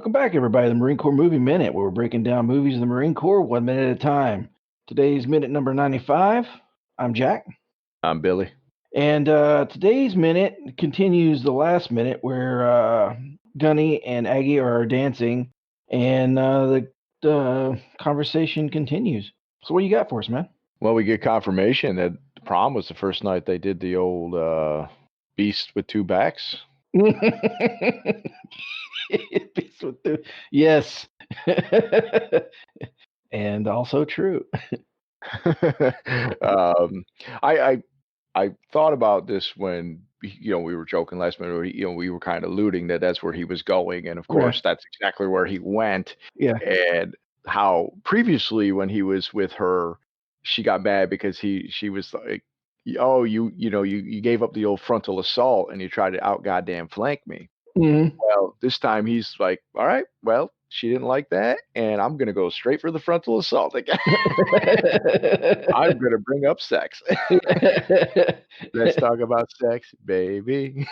Welcome back, everybody, to the Marine Corps Movie Minute, where we're breaking down movies in the Marine Corps 1 minute at a time. Today's minute number 95. I'm Jack. I'm Billy. And today's minute continues the last minute where Gunny and Aggie are dancing, and the conversation continues. So what you got for us, man? Well, we get confirmation that the prom was the first night they did the old beast with two backs. Yes. And also true. I thought about this when we were joking last minute. We were kind of alluding that that's where he was going, and of course that's exactly where he went. Yeah. And how previously when he was with her, she got mad because she was like, "Oh, you gave up the old frontal assault and you tried to out goddamn flank me." Mm-hmm. Well, this time he's like, "All right, well, she didn't like that, and I'm gonna go straight for the frontal assault again. I'm gonna bring up sex. Let's talk about sex, baby."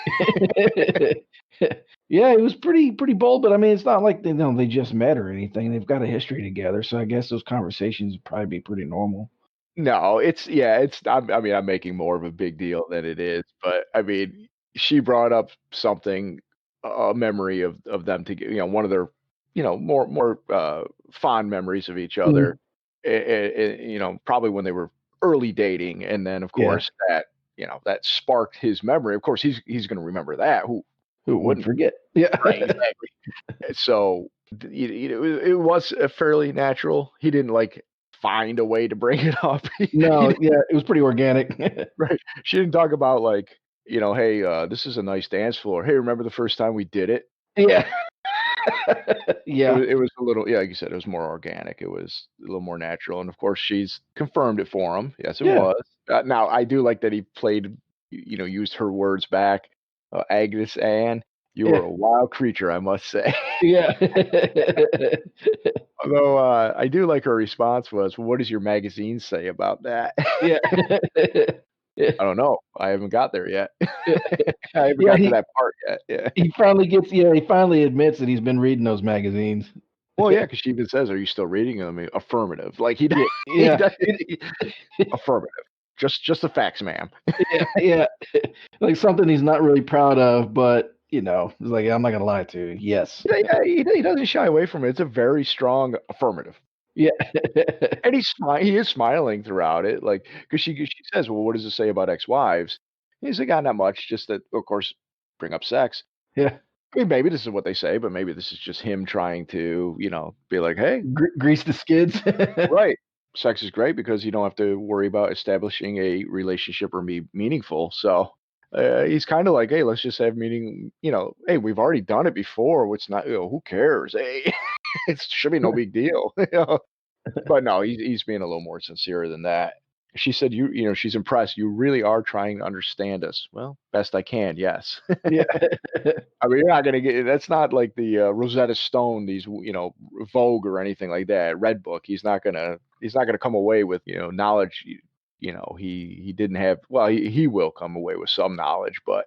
Yeah, it was pretty bold, but I mean, it's not like they just met or anything. They've got a history together, so I guess those conversations would probably be pretty normal. No, I'm making more of a big deal than it is, but I mean, she brought up something, a memory of them together, one of their, more fond memories of each other, probably when they were early dating, and then of Yeah. course that sparked his memory. Of course, he's going to remember that. Who Wouldn't forget? Yeah. Right, exactly. So it was fairly natural. He didn't like find a way to bring it up. No, yeah, it was pretty organic. Right. She didn't talk about like, hey, this is a nice dance floor. Hey, remember the first time we did it? Yeah. Yeah. It was a little, yeah, like you said, it was more organic. It was a little more natural. And of course, she's confirmed it for him. Yes, it Yeah. was. Now, I do like that he played, used her words back. Agnes Ann, you were a wild creature, I must say. Yeah. Although I do like her response was, well, what does your magazine say about that? Yeah. I don't know. I haven't got there yet. Yeah. I haven't got to that part yet. Yeah. He finally admits that he's been reading those magazines. Well, yeah, because she even says, "Are you still reading them?" Affirmative. Like he does. Yeah. Affirmative. Just the facts, ma'am. Yeah. Like something he's not really proud of, but it's like, I'm not gonna lie to you. Yes. Yeah, he doesn't shy away from it. It's a very strong affirmative. Yeah. And he is smiling throughout it, like because she says, "Well, what does it say about ex-wives?" He's like, "Not much. Just that, of course, bring up sex." Yeah. I mean, maybe this is what they say, but maybe this is just him trying to, be like, "Hey, Grease the skids. right, sex is great because you don't have to worry about establishing a relationship or be meaningful." So he's kind of like, "Hey, let's just have meaning. Hey, we've already done it before. What's not? Who cares? Hey, it should be no big deal." But no, he's being a little more sincere than that. She said, she's impressed. You really are trying to understand us. Well, best I can, yes. Yeah. I mean, you're not gonna get. That's not like the Rosetta Stone, these Vogue or anything like that. Red Book. He's not gonna come away with knowledge. He didn't have. Well, he will come away with some knowledge, but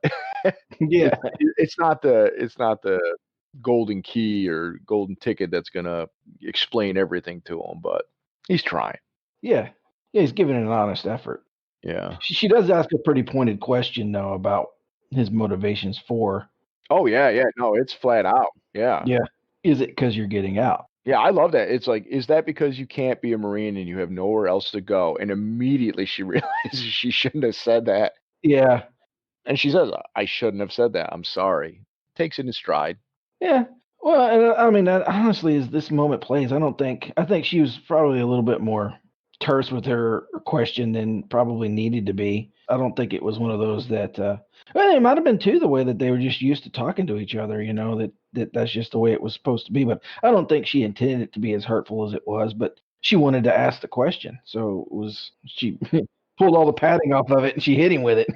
Yeah. it's not the golden key or golden ticket that's gonna explain everything to him. But he's trying. Yeah. Yeah, he's giving it an honest effort. Yeah. She does ask a pretty pointed question though about his motivations for. Oh yeah, yeah. No, it's flat out. Yeah. Yeah. Is it because you're getting out? Yeah, I love that. It's like, is that because you can't be a Marine and you have nowhere else to go? And immediately she realizes she shouldn't have said that. Yeah. And she says, I shouldn't have said that. I'm sorry. Takes it in stride. Yeah. Well, and I mean, honestly, as this moment plays, I think she was probably a little bit more terse with her question than probably needed to be. I don't think it was one of those that, well, it might have been too the way that they were just used to talking to each other, that's just the way it was supposed to be. But I don't think she intended it to be as hurtful as it was, but she wanted to ask the question. So she pulled all the padding off of it and she hit him with it.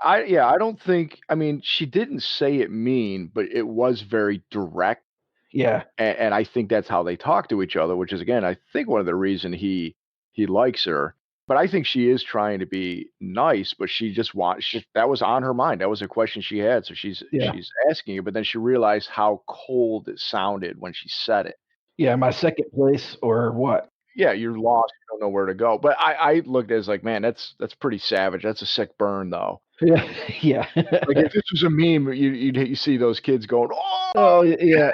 I don't think, I mean, she didn't say it mean, but it was very direct. Yeah. And I think that's how they talk to each other, which is, again, I think one of the reason he likes her. But I think she is trying to be nice, but she just that was on her mind. That was a question she had, so Yeah. she's asking it, but then she realized how cold it sounded when she said it. Yeah, my second place or what? Yeah, you're lost, you don't know where to go. But I looked at it as like, man, that's pretty savage. That's a sick burn though. Yeah, yeah. Like if this was a meme, you see those kids going, Oh, "Oh!" yeah.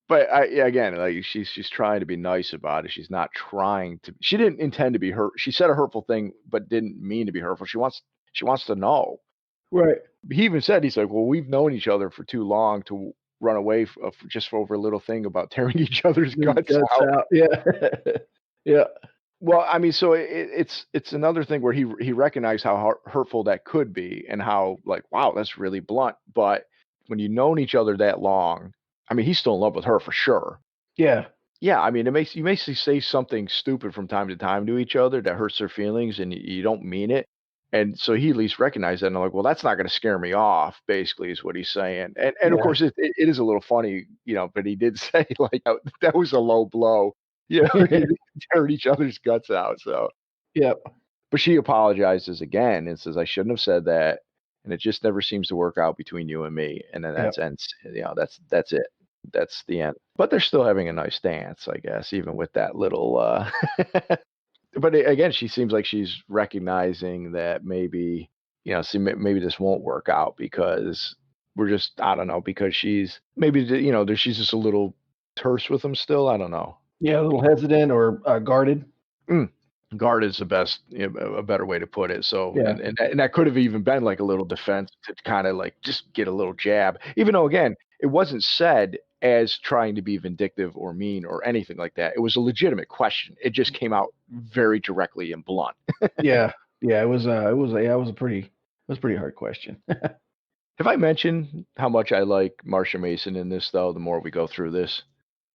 But yeah, again, like she's trying to be nice about it. She's not trying to. She didn't intend to be hurt. She said a hurtful thing, but didn't mean to be hurtful. She wants to know. Right. He even said, he's like, well, we've known each other for too long to run away just for over a little thing about tearing each other's Just guts guts out. out. Yeah. Yeah. Well, I mean, so it's another thing where he recognized how hurtful that could be, and how like, wow, that's really blunt. But when you've known each other that long, I mean, he's still in love with her for sure. Yeah. Yeah, I mean, you may say something stupid from time to time to each other that hurts their feelings, and you don't mean it. And so he at least recognized that, and I'm like, well, that's not going to scare me off. Basically, is what he's saying. And of Yeah. course, it is a little funny, but he did say like that was a low blow. He teared each other's guts out. So, Yep. but she apologizes again and says, I shouldn't have said that, and it just never seems to work out between you and me. And then Yep. that's ends. That's it. That's the end. But they're still having a nice dance, I guess, even with that little. But again, she seems like she's recognizing that maybe, maybe this won't work out because we're just, I don't know, because she's maybe, she's just a little terse with him still. I don't know. Yeah, a little hesitant or guarded. Guard is the best, a better way to put it. So, Yeah. and that could have even been like a little defense to kind of like just get a little jab, even though again, it wasn't said as trying to be vindictive or mean or anything like that. It was a legitimate question. It just came out very directly and blunt. Yeah. Yeah, it was a pretty hard question. Have I mentioned how much I like Marsha Mason in this though, the more we go through this?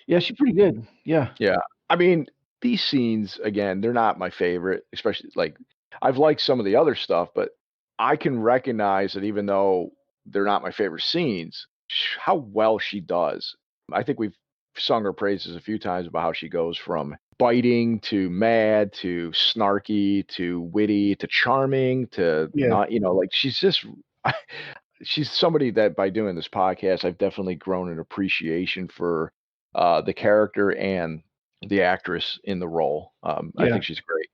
Yeah, she's pretty good. Yeah. Yeah. I mean, these scenes, again, they're not my favorite, especially like I've liked some of the other stuff, but I can recognize that even though they're not my favorite scenes, how well she does. I think we've sung her praises a few times about how she goes from biting to mad to snarky to witty to charming to Yeah. not, like she's just she's somebody that by doing this podcast, I've definitely grown an appreciation for the character and the actress in the role. I Yeah. think she's great.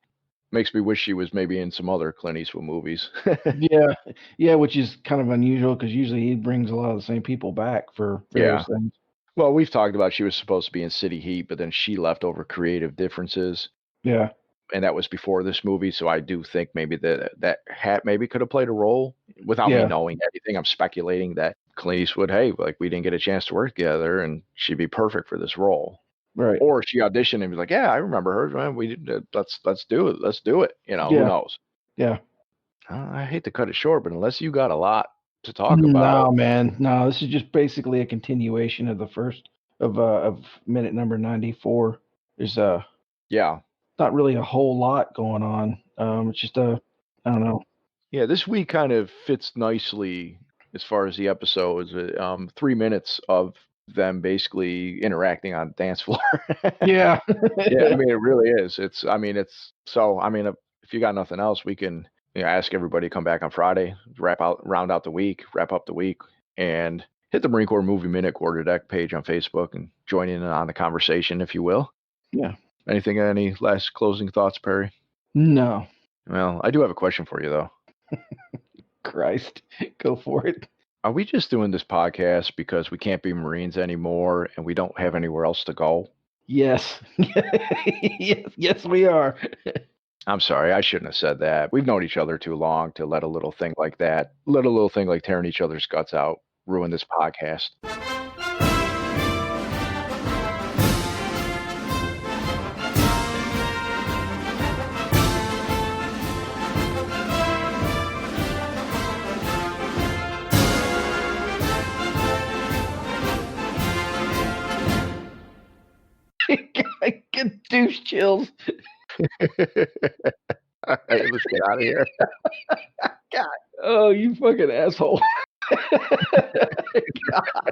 Makes me wish she was maybe in some other Clint Eastwood movies. Yeah. Yeah, which is kind of unusual because usually he brings a lot of the same people back for Yeah. various things. Well, we've talked about she was supposed to be in City Heat, but then she left over creative differences, Yeah. and that was before this movie. So I do think maybe that hat maybe could have played a role without me Yeah. knowing anything. I'm speculating that Clint Eastwood, hey, like we didn't get a chance to work together, and she'd be perfect for this role. Right. Or she auditioned and was like, "Yeah, I remember her. Man, we did, let's do it. Let's do it." Who Yeah. knows? Yeah. I hate to cut it short, but unless you got a lot to talk about, No, man. No, this is just basically a continuation of the first of minute number 94. There's yeah, not really a whole lot going on. It's just I don't know. yeah, this week kind of fits nicely as far as the episodes. 3 minutes of them basically interacting on the dance floor. Yeah. Yeah, I mean, it really is. It's so. I mean, if you got nothing else, we can ask everybody to come back on Friday, round out the week, wrap up the week, and hit the Marine Corps Movie Minute Quarter Deck page on Facebook and join in on the conversation, if you will. Yeah. Any last closing thoughts, Perry? No. Well, I do have a question for you, though. Christ. Go for it. Are we just doing this podcast because we can't be Marines anymore and we don't have anywhere else to go? Yes. Yes, we are. I'm sorry, I shouldn't have said that. We've known each other too long to let a little thing like tearing each other's guts out, ruin this podcast. I get douche chills. All right, let's get out of here. God. Oh, you fucking asshole. God.